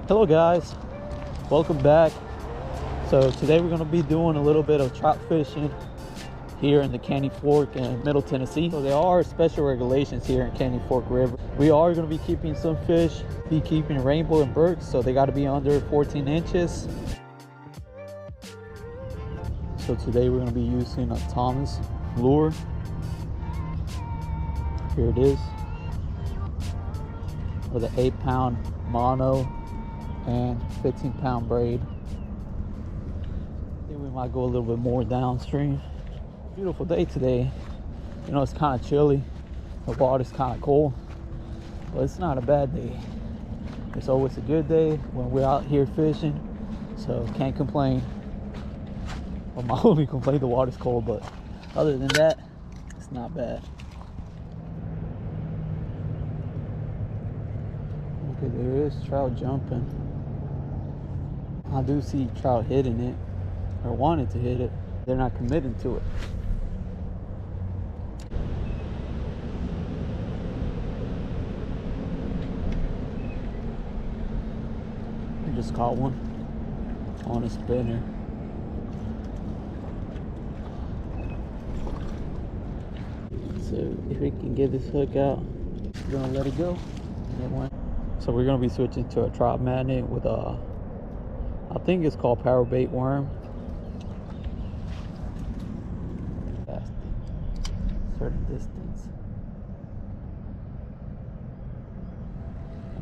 Hello guys, welcome back. So today we're going to be doing a little bit of trout fishing here in the Caney Fork in Middle Tennessee. So there are special regulations here in Caney Fork River. We are going to be keeping some fish, be keeping rainbow and birds, so they got to be under 14 inches. So today we're going to be using a Thomas lure. Here it is, with an 8-pound mono and 15-pound braid. I think we might go a little bit more downstream. Beautiful day today. You know, it's kind of chilly, the water's kind of cold, but it's not a bad day. It's always a good day when we're out here fishing, so can't complain. Well, my only complaint, the water's cold, but other than that, it's not bad. Okay, there is trout jumping. I do see trout hitting it, or wanting to hit it. They're not committing to it. I just caught one on a spinner. So if we can get this hook out, we're gonna let it go. So we're gonna be switching to a trout magnet with a, I think it's called power bait worm. Past a certain distance.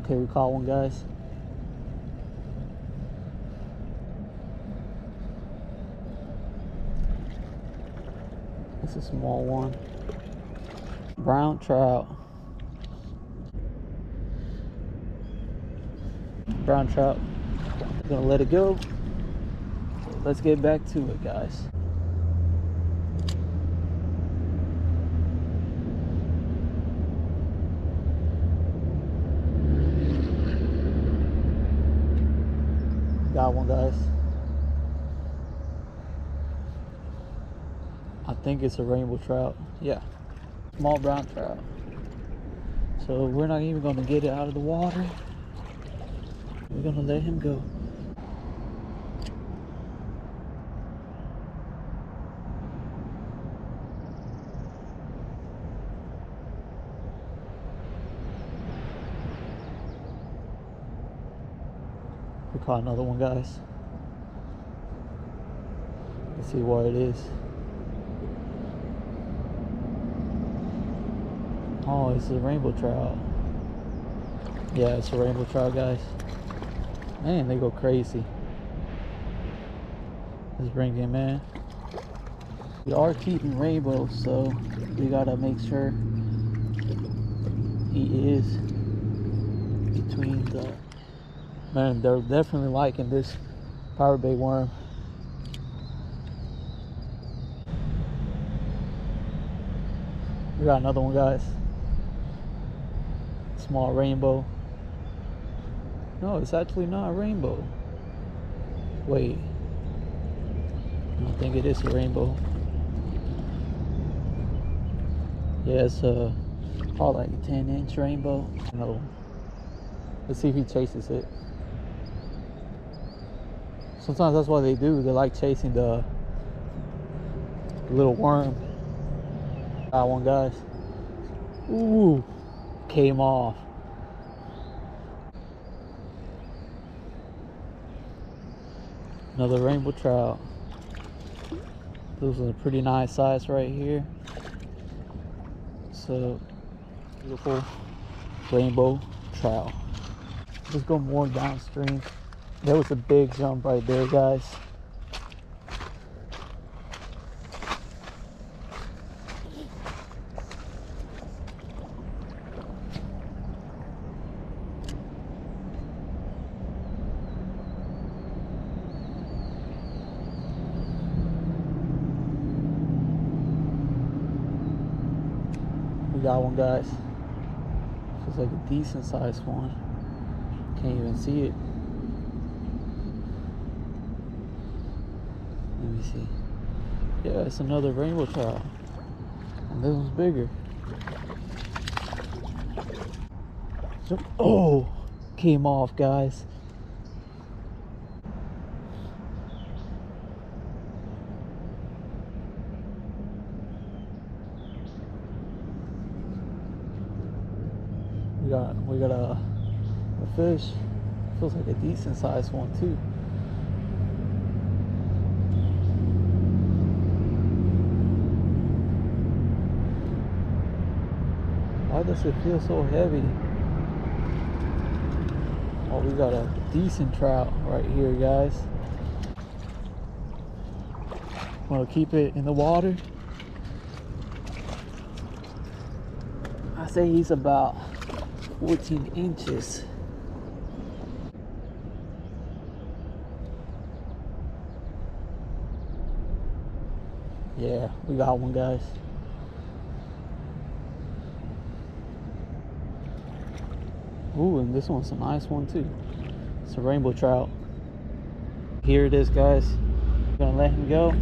Okay, we caught one, guys. It's a small one. Brown trout. Brown trout. I'm gonna let it go. Let's get back to it, guys. Got one, guys. I think it's a rainbow trout. Yeah, small brown trout. So we're not even gonna get it out of the water. We're gonna let him go. We caught another one, guys. Let's see what it is. Oh, it's a rainbow trout. Yeah, it's a rainbow trout, guys. Man, they go crazy. Let's bring him in. We are keeping rainbows, so we gotta make sure he is between the... Man, they're definitely liking this power bait worm. We got another one, guys. Small rainbow. No, it's actually not a rainbow. Wait. I think it is a rainbow. Yeah, it's probably like a 10-inch rainbow. Another one. Let's see if he chases it. Sometimes that's what they do. They like chasing the little worm. Got one, guys. Ooh, came off. Another rainbow trout. This is a pretty nice size right here. So beautiful rainbow trout. Let's go more downstream. There was a big jump right there, guys. We got one, guys. Feels like a decent sized one. Can't even see it. Let me see. Yeah, it's another rainbow trout. And this one's bigger. So, oh, came off, guys. got a fish. Feels like a decent sized one too. Why does it feel so heavy? Oh, we got a decent trout right here, guys. Want to keep it in the water. I say he's about 14 inches. Yeah, we got one, guys. Ooh, and this one's a nice one too. It's a rainbow trout. Here it is, guys. I'm gonna let him go.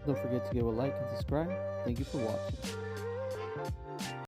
Don't forget to give a like and subscribe. Thank you for watching.